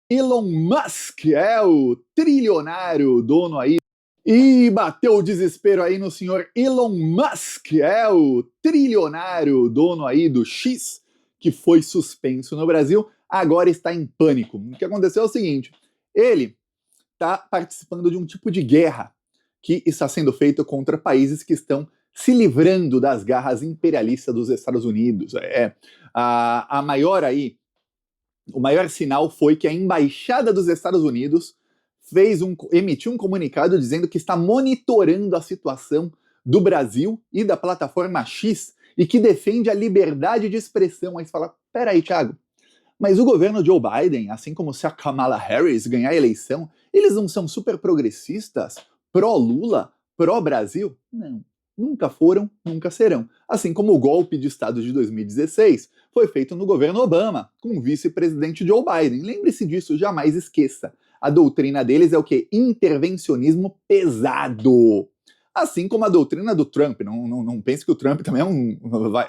Elon Musk é o trilionário dono aí. E bateu o desespero aí no senhor Elon Musk, é o trilionário dono aí do X, que foi suspenso no Brasil, agora está em pânico. O que aconteceu é o seguinte: ele está participando de um tipo de guerra que está sendo feito contra países que estão se livrando das garras imperialistas dos Estados Unidos. A maior aí, o maior sinal foi que a embaixada dos Estados Unidos emitiu um comunicado dizendo que está monitorando a situação do Brasil e da plataforma X e que defende a liberdade de expressão. Aí você fala, peraí, Thiago, mas o governo Joe Biden, assim como se a Kamala Harris ganhar a eleição, eles não são super progressistas, pró-Lula, pró-Brasil? Não. Nunca foram, nunca serão. Assim como o golpe de Estado de 2016 foi feito no governo Obama, com o vice-presidente Joe Biden. Lembre-se disso, jamais esqueça. A doutrina deles é o quê? Intervencionismo pesado. Assim como a doutrina do Trump. Não pense que o Trump também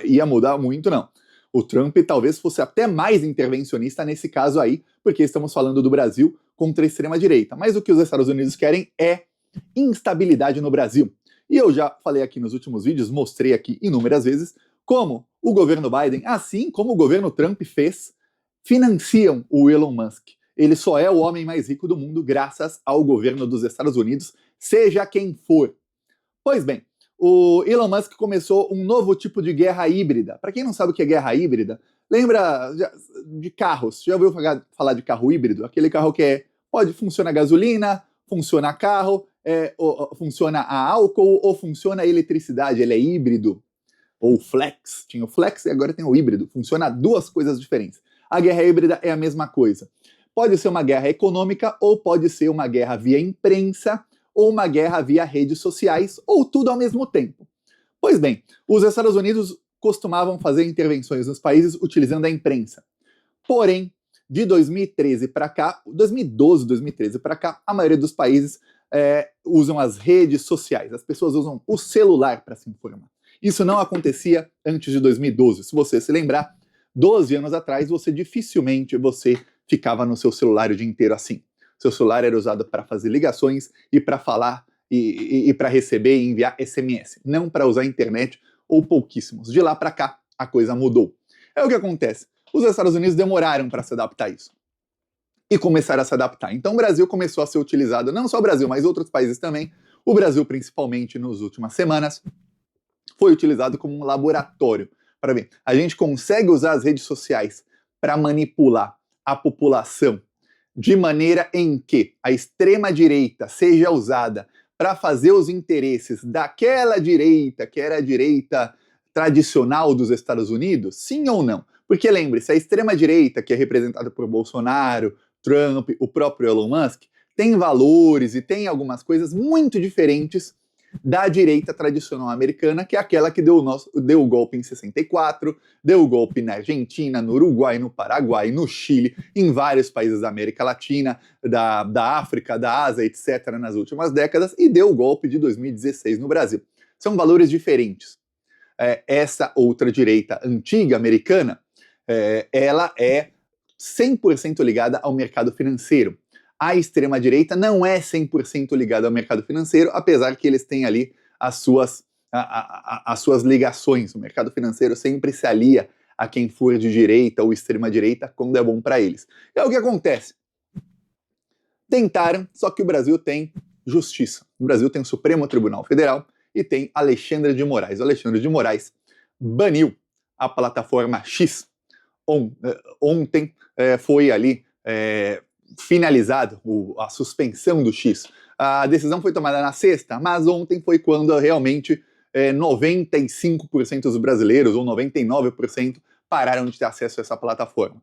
ia mudar muito, não. O Trump talvez fosse até mais intervencionista nesse caso aí, porque estamos falando do Brasil contra a extrema-direita. Mas o que os Estados Unidos querem é instabilidade no Brasil. E eu já falei aqui nos últimos vídeos, mostrei aqui inúmeras vezes, como o governo Biden, assim como o governo Trump fez, financiam o Elon Musk. Ele só é o homem mais rico do mundo graças ao governo dos Estados Unidos, seja quem for. Pois bem, o Elon Musk começou um novo tipo de guerra híbrida. Para quem não sabe o que é guerra híbrida, lembra de carros. Já ouviu falar de carro híbrido? Aquele carro que pode funcionar a gasolina, funciona a carro, funciona a álcool ou funciona a eletricidade. Ele é híbrido. Ou flex. Tinha o flex e agora tem o híbrido. Funciona duas coisas diferentes. A guerra híbrida é a mesma coisa. Pode ser uma guerra econômica ou pode ser uma guerra via imprensa ou uma guerra via redes sociais, ou tudo ao mesmo tempo. Pois bem, os Estados Unidos costumavam fazer intervenções nos países utilizando a imprensa. Porém, de 2013 para cá, 2012, 2013 para cá, a maioria dos países usam as redes sociais. As pessoas usam o celular para se informar. Isso não acontecia antes de 2012. Se você se lembrar, 12 anos atrás, dificilmente ficava no seu celular o dia inteiro assim. Seu celular era usado para fazer ligações e para falar e para receber e enviar SMS, não para usar a internet ou pouquíssimos. De lá para cá, a coisa mudou. É o que acontece. Os Estados Unidos demoraram para se adaptar a isso e começaram a se adaptar. Então o Brasil começou a ser utilizado, não só o Brasil, mas outros países também. O Brasil, principalmente nas últimas semanas, foi utilizado como um laboratório. Para ver, a gente consegue usar as redes sociais para manipular a população de maneira em que a extrema-direita seja usada para fazer os interesses daquela direita, que era a direita tradicional dos Estados Unidos? Sim ou não? Porque lembre-se, a extrema-direita, que é representada por Bolsonaro, Trump, o próprio Elon Musk, tem valores e tem algumas coisas muito diferentes da direita tradicional americana, que é aquela que deu o golpe em 64, deu o golpe na Argentina, no Uruguai, no Paraguai, no Chile, em vários países da América Latina, da África, da Ásia, etc., nas últimas décadas, e deu o golpe de 2016 no Brasil. São valores diferentes. Essa outra direita antiga americana, ela é 100% ligada ao mercado financeiro. A extrema-direita não é 100% ligada ao mercado financeiro, apesar que eles têm ali as suas ligações. O mercado financeiro sempre se alia a quem for de direita ou extrema-direita quando é bom para eles. E é o que acontece. Tentaram, só que o Brasil tem justiça. O Brasil tem o Supremo Tribunal Federal e tem Alexandre de Moraes. O Alexandre de Moraes baniu a plataforma X. Ontem foi ali finalizado a suspensão do X. A decisão foi tomada na sexta, mas ontem foi quando realmente 95% dos brasileiros, ou 99%, pararam de ter acesso a essa plataforma.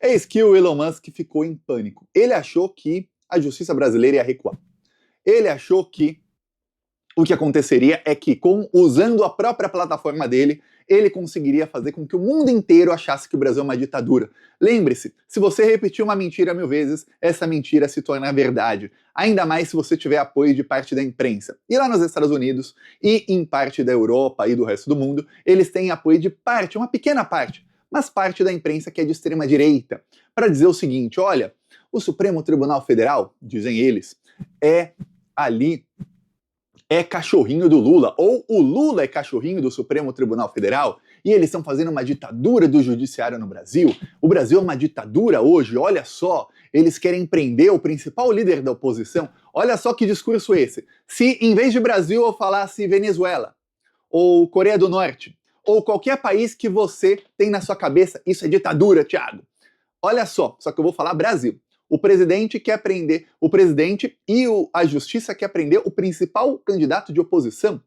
Eis que o Elon Musk ficou em pânico. Ele achou que a justiça brasileira ia recuar. Ele achou que o que aconteceria é que, usando a própria plataforma dele, ele conseguiria fazer com que o mundo inteiro achasse que o Brasil é uma ditadura. Lembre-se, se você repetir uma mentira 1000 vezes, essa mentira se torna verdade. Ainda mais se você tiver apoio de parte da imprensa. E lá nos Estados Unidos, e em parte da Europa e do resto do mundo, eles têm apoio de uma pequena parte, mas parte da imprensa que é de extrema direita, para dizer o seguinte: olha, O Supremo Tribunal Federal, dizem eles, é cachorrinho do Lula, ou o Lula é cachorrinho do Supremo Tribunal Federal, e eles estão fazendo uma ditadura do judiciário no Brasil. O Brasil é uma ditadura hoje, olha só, eles querem prender o principal líder da oposição. Olha só que discurso esse. Se em vez de Brasil eu falasse Venezuela, ou Coreia do Norte, ou qualquer país que você tem na sua cabeça, isso é ditadura, Thiago. Olha só que eu vou falar Brasil. O presidente quer prender, o presidente e a justiça quer prender o principal candidato de oposição.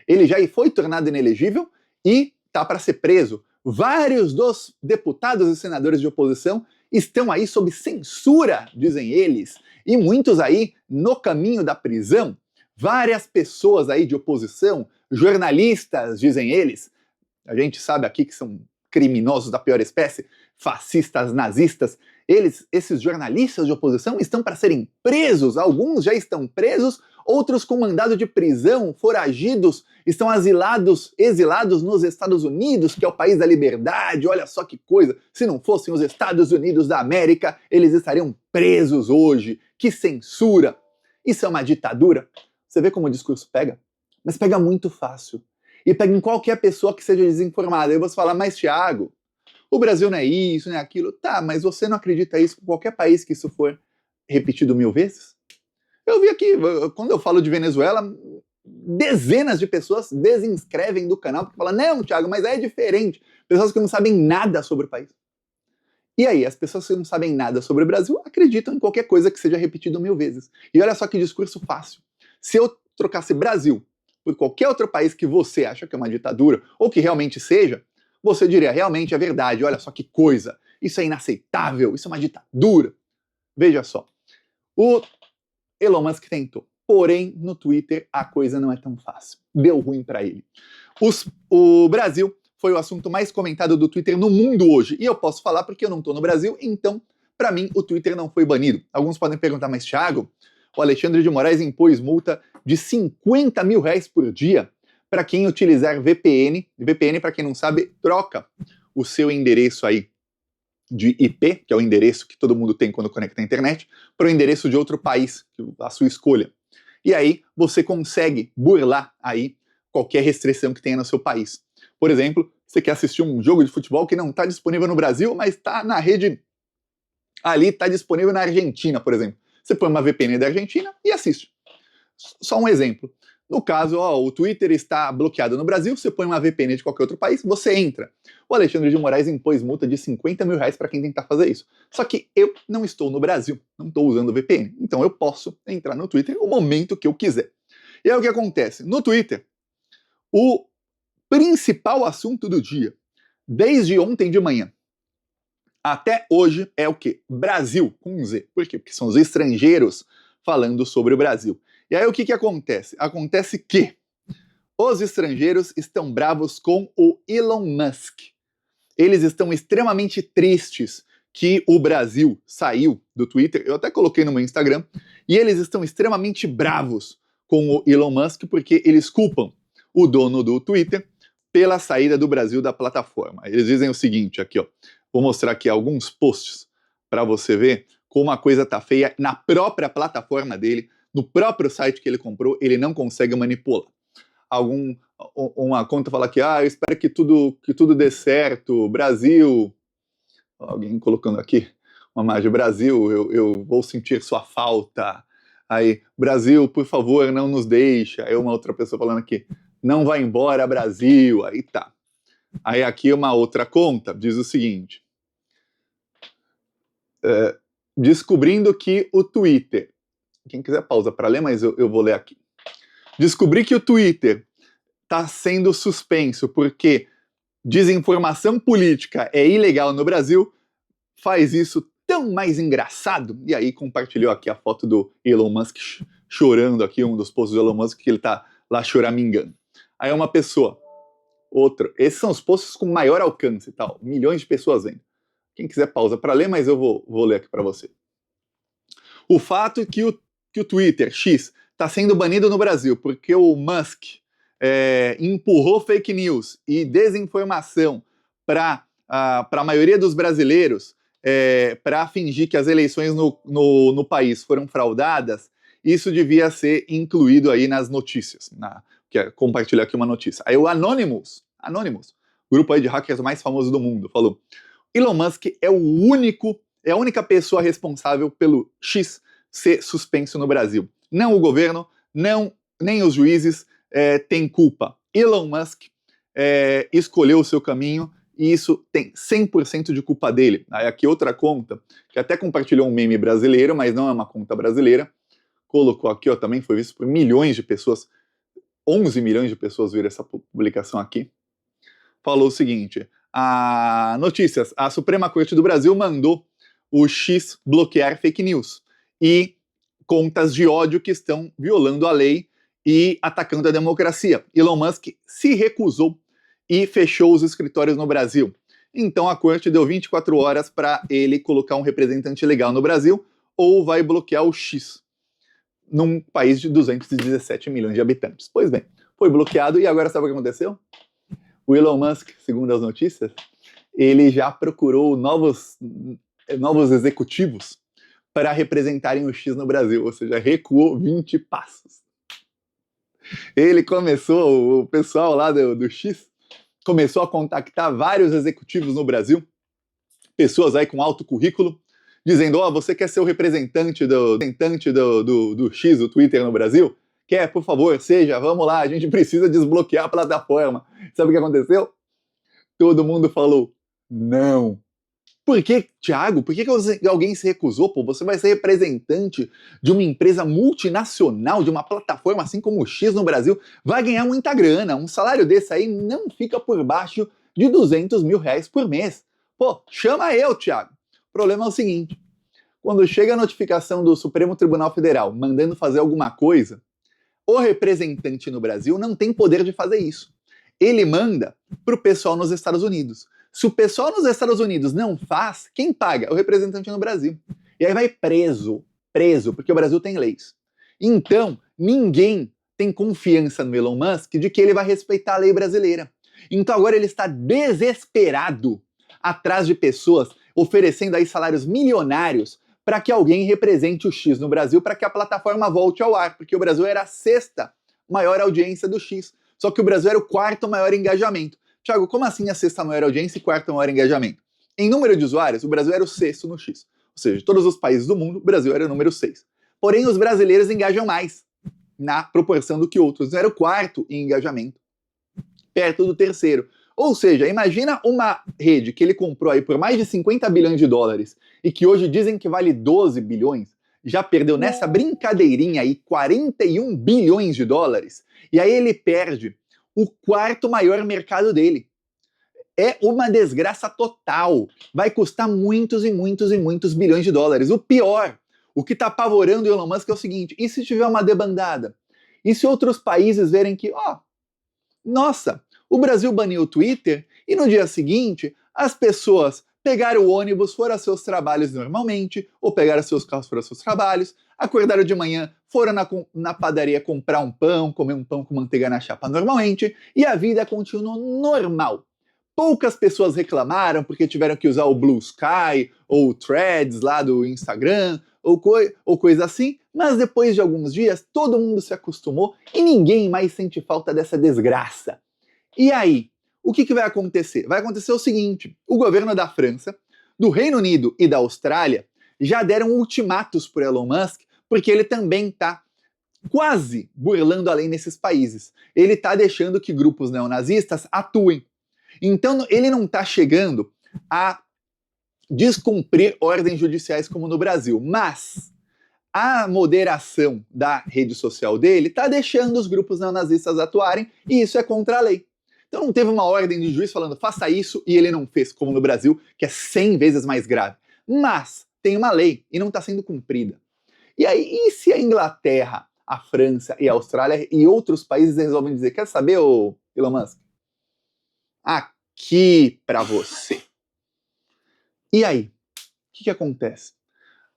Ele já foi tornado inelegível e está para ser preso. Vários dos deputados e senadores de oposição estão aí sob censura, dizem eles, e muitos aí no caminho da prisão. Várias pessoas aí de oposição, jornalistas, dizem eles, a gente sabe aqui que são criminosos da pior espécie, fascistas, nazistas, esses jornalistas de oposição estão para serem presos, alguns já estão presos, outros com mandado de prisão, foragidos, estão exilados nos Estados Unidos, que é o país da liberdade. Olha só que coisa, se não fossem os Estados Unidos da América, eles estariam presos hoje. Que censura! Isso é uma ditadura? Você vê como o discurso pega? Mas pega muito fácil. E pega em qualquer pessoa que seja desinformada. Aí você fala, mas Thiago, o Brasil não é isso, não é aquilo. Tá, mas você não acredita isso com qualquer país que isso for repetido 1000 vezes? Eu vi aqui, quando eu falo de Venezuela, dezenas de pessoas desinscrevem do canal porque falam, não, Thiago, mas é diferente. Pessoas que não sabem nada sobre o país. E aí, as pessoas que não sabem nada sobre o Brasil acreditam em qualquer coisa que seja repetido 1000 vezes. E olha só que discurso fácil. Se eu trocasse Brasil por qualquer outro país que você acha que é uma ditadura, ou que realmente seja, você diria, realmente é verdade, olha só que coisa, isso é inaceitável, isso é uma ditadura. Veja só, o Elon Musk tentou, porém no Twitter a coisa não é tão fácil, deu ruim para ele. O Brasil foi o assunto mais comentado do Twitter no mundo hoje, e eu posso falar porque eu não estou no Brasil, então para mim o Twitter não foi banido. Alguns podem perguntar, mas Thiago, o Alexandre de Moraes impôs multa de 50 mil reais por dia para quem utilizar VPN. VPN, para quem não sabe, troca o seu endereço aí de IP, que é o endereço que todo mundo tem quando conecta à internet, para o endereço de outro país, a sua escolha. E aí você consegue burlar aí qualquer restrição que tenha no seu país. Por exemplo, você quer assistir um jogo de futebol que não está disponível no Brasil, mas está na rede ali, está disponível na Argentina, por exemplo. Você põe uma VPN da Argentina e assiste. Só um exemplo. No caso, o Twitter está bloqueado no Brasil, você põe uma VPN de qualquer outro país, você entra. O Alexandre de Moraes impôs multa de 50 mil reais para quem tentar fazer isso. Só que eu não estou no Brasil, não estou usando VPN, então eu posso entrar no Twitter no momento que eu quiser. E aí o que acontece? No Twitter, o principal assunto do dia, desde ontem de manhã até hoje, é o quê? Brasil, com Z. Por quê? Porque são os estrangeiros falando sobre o Brasil. E aí o que acontece? Acontece que os estrangeiros estão bravos com o Elon Musk. Eles estão extremamente tristes que o Brasil saiu do Twitter. Eu até coloquei no meu Instagram. E eles estão extremamente bravos com o Elon Musk porque eles culpam o dono do Twitter pela saída do Brasil da plataforma. Eles dizem o seguinte aqui, ó. Vou mostrar aqui alguns posts para você ver como a coisa tá feia na própria plataforma dele, no próprio site que ele comprou, ele não consegue manipular. Uma conta fala que, eu espero que tudo dê certo, Brasil, alguém colocando aqui uma imagem, Brasil, eu vou sentir sua falta. Aí, Brasil, por favor, não nos deixa. Aí uma outra pessoa falando aqui, não vai embora, Brasil. Aí tá. Aí aqui uma outra conta diz o seguinte, descobrindo que o Twitter, quem quiser pausa para ler, mas eu vou ler aqui. Descobri que o Twitter está sendo suspenso porque desinformação política é ilegal no Brasil, faz isso tão mais engraçado. E aí compartilhou aqui a foto do Elon Musk chorando aqui, um dos posts do Elon Musk, que ele tá lá choramingando. Aí uma pessoa, outra, esses são os posts com maior alcance e tal, milhões de pessoas vendo. Quem quiser pausa para ler, mas eu vou ler aqui para você. O fato é que o Twitter, X, está sendo banido no Brasil porque o Musk empurrou fake news e desinformação para a maioria dos brasileiros para fingir que as eleições no país foram fraudadas, isso devia ser incluído aí nas notícias. Compartilhar aqui uma notícia. Aí o Anonymous, grupo aí de hackers mais famoso do mundo, falou: Elon Musk é a única pessoa responsável pelo X ser suspenso no Brasil. Não o governo, nem os juízes têm culpa. Elon Musk escolheu o seu caminho e isso tem 100% de culpa dele. Aí aqui outra conta, que até compartilhou um meme brasileiro, mas não é uma conta brasileira, colocou aqui, ó, também foi visto por milhões de pessoas, 11 milhões de pessoas viram essa publicação aqui, falou o seguinte: notícias, a Suprema Corte do Brasil mandou o X bloquear fake news e contas de ódio que estão violando a lei e atacando a democracia. Elon Musk se recusou e fechou os escritórios no Brasil. Então a corte deu 24 horas para ele colocar um representante legal no Brasil ou vai bloquear o X num país de 217 milhões de habitantes. Pois bem, foi bloqueado e agora sabe o que aconteceu? O Elon Musk, segundo as notícias, ele já procurou novos executivos para representarem o X no Brasil, ou seja, recuou 20 passos. Ele começou, o pessoal lá do X, começou a contactar vários executivos no Brasil, pessoas aí com alto currículo, dizendo: você quer ser o representante do X, do Twitter no Brasil? Quer, por favor, seja, vamos lá, a gente precisa desbloquear a plataforma. Sabe o que aconteceu? Todo mundo falou: não. Por que, Thiago? Por que alguém se recusou? Pô, você vai ser representante de uma empresa multinacional, de uma plataforma assim como o X no Brasil, vai ganhar muita grana. Um salário desse aí não fica por baixo de 200 mil reais por mês. Pô, chama eu, Thiago. O problema é o seguinte: quando chega a notificação do Supremo Tribunal Federal mandando fazer alguma coisa, o representante no Brasil não tem poder de fazer isso. Ele manda para o pessoal nos Estados Unidos. Se o pessoal nos Estados Unidos não faz, quem paga? O representante no Brasil. E aí vai preso, porque o Brasil tem leis. Então, ninguém tem confiança no Elon Musk de que ele vai respeitar a lei brasileira. Então agora ele está desesperado atrás de pessoas oferecendo aí salários milionários para que alguém represente o X no Brasil, para que a plataforma volte ao ar, porque o Brasil era a 6ª maior audiência do X, só que o Brasil era o 4º maior engajamento. Thiago, como assim a 6ª maior audiência e 4º maior engajamento? Em número de usuários, o Brasil era o 6º no X. Ou seja, de todos os países do mundo, o Brasil era o número 6. Porém, os brasileiros engajam mais, na proporção do que outros. Era o 4º em engajamento, perto do 3º. Ou seja, imagina uma rede que ele comprou aí por mais de 50 bilhões de dólares e que hoje dizem que vale 12 bilhões, já perdeu nessa brincadeirinha aí 41 bilhões de dólares, e aí ele perde o 4º maior mercado dele. É uma desgraça total. Vai custar muitos e muitos e muitos bilhões de dólares. O pior, o que está apavorando o Elon Musk é o seguinte: e se tiver uma debandada? E se outros países verem que, nossa, o Brasil baniu o Twitter e no dia seguinte as pessoas pegaram o ônibus, foram aos seus trabalhos normalmente, ou pegaram seus carros, foram aos seus trabalhos, acordaram de manhã, foram na padaria comprar um pão, comer um pão com manteiga na chapa normalmente, e a vida continuou normal. Poucas pessoas reclamaram porque tiveram que usar o Blue Sky, ou o Threads lá do Instagram, ou coisa assim, mas depois de alguns dias, todo mundo se acostumou e ninguém mais sente falta dessa desgraça. E aí? O que vai acontecer? Vai acontecer o seguinte: o governo da França, do Reino Unido e da Austrália já deram ultimatos para Elon Musk, porque ele também está quase burlando a lei nesses países. Ele está deixando que grupos neonazistas atuem. Então ele não está chegando a descumprir ordens judiciais como no Brasil, mas a moderação da rede social dele está deixando os grupos neonazistas atuarem e isso é contra a lei. Então não teve uma ordem de juiz falando faça isso e ele não fez, como no Brasil, que é 100 vezes mais grave. Mas tem uma lei e não está sendo cumprida. E aí, e se a Inglaterra, a França e a Austrália e outros países resolvem dizer: quer saber, ô Elon Musk? Aqui pra você. E aí? O que acontece?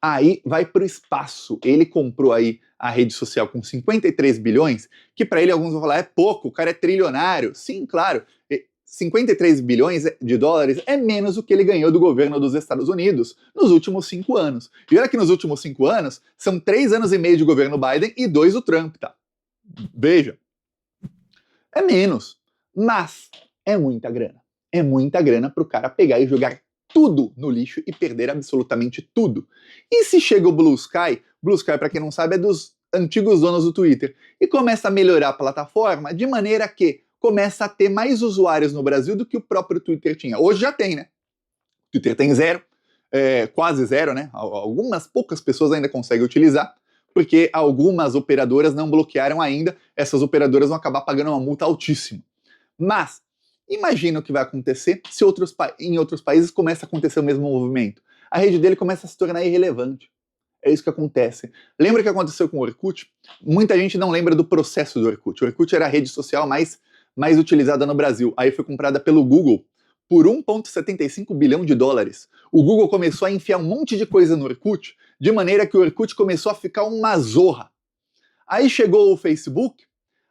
Aí vai para o espaço. Ele comprou aí a rede social com 53 bilhões, que para ele alguns vão falar é pouco, o cara é trilionário. Sim, claro. 53 bilhões de dólares é menos do que ele ganhou do governo dos Estados Unidos nos últimos 5 anos. E olha que nos últimos 5 anos são 3 anos e meio de governo Biden e 2 do Trump, tá? Veja, é menos, mas é muita grana. É muita grana pro cara pegar e jogar tudo no lixo e perder absolutamente tudo. E se chega o Blue Sky, para quem não sabe, é dos antigos donos do Twitter, e começa a melhorar a plataforma de maneira que começa a ter mais usuários no Brasil do que o próprio Twitter tinha. Hoje já tem, né? O Twitter tem zero, quase zero, né? Algumas poucas pessoas ainda conseguem utilizar, porque algumas operadoras não bloquearam ainda, essas operadoras vão acabar pagando uma multa altíssima. Mas imagina o que vai acontecer se em outros países começa a acontecer o mesmo movimento. A rede dele começa a se tornar irrelevante. É isso que acontece. Lembra o que aconteceu com o Orkut? Muita gente não lembra do processo do Orkut. O Orkut era a rede social mais utilizada no Brasil. Aí foi comprada pelo Google por 1,75 bilhão de dólares. O Google começou a enfiar um monte de coisa no Orkut, de maneira que o Orkut começou a ficar uma zorra. Aí chegou o Facebook,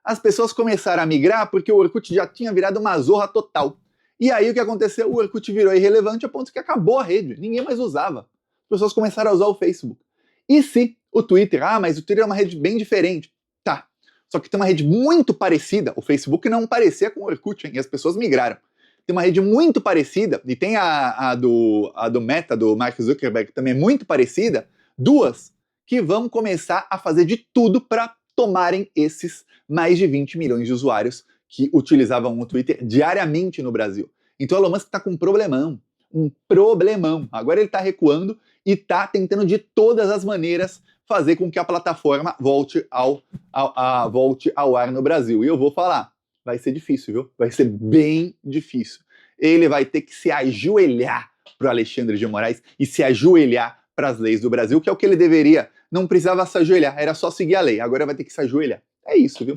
as pessoas começaram a migrar porque o Orkut já tinha virado uma zorra total. E aí o que aconteceu? O Orkut virou irrelevante a ponto que acabou a rede, ninguém mais usava. As pessoas começaram a usar o Facebook. E se o Twitter? Mas o Twitter é uma rede bem diferente. Tá, só que tem uma rede muito parecida. O Facebook não parecia com o Orkut, hein? E as pessoas migraram. Tem uma rede muito parecida, e tem a do Meta, do Mark Zuckerberg, também muito parecida, duas que vão começar a fazer de tudo para tomarem esses mais de 20 milhões de usuários que utilizavam o Twitter diariamente no Brasil. Então o Elon Musk está com um problemão. Agora ele está recuando e está tentando de todas as maneiras fazer com que a plataforma volte ao ar no Brasil. E eu vou falar, vai ser difícil, viu? Vai ser bem difícil. Ele vai ter que se ajoelhar para o Alexandre de Moraes e se ajoelhar para as leis do Brasil, que é o que ele deveria. Não precisava se ajoelhar, era só seguir a lei. Agora vai ter que se ajoelhar. É isso, viu?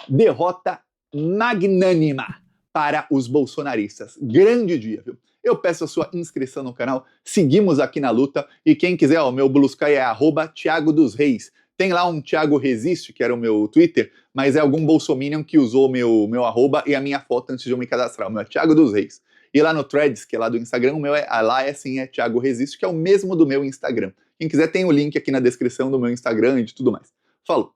Derrota magnânima para os bolsonaristas. Grande dia, viu? Eu peço a sua inscrição no canal, seguimos aqui na luta, e quem quiser, o meu Blue Sky é @Thiago dos Reis. Tem lá um Thiago Resiste, que era o meu Twitter, mas é algum bolsominion que usou meu arroba e a minha foto antes de eu me cadastrar. O meu é Thiago dos Reis. E lá no Threads, que é lá do Instagram, o meu é Thiago Resiste, que é o mesmo do meu Instagram. Quem quiser tem o link aqui na descrição do meu Instagram e de tudo mais. Falou!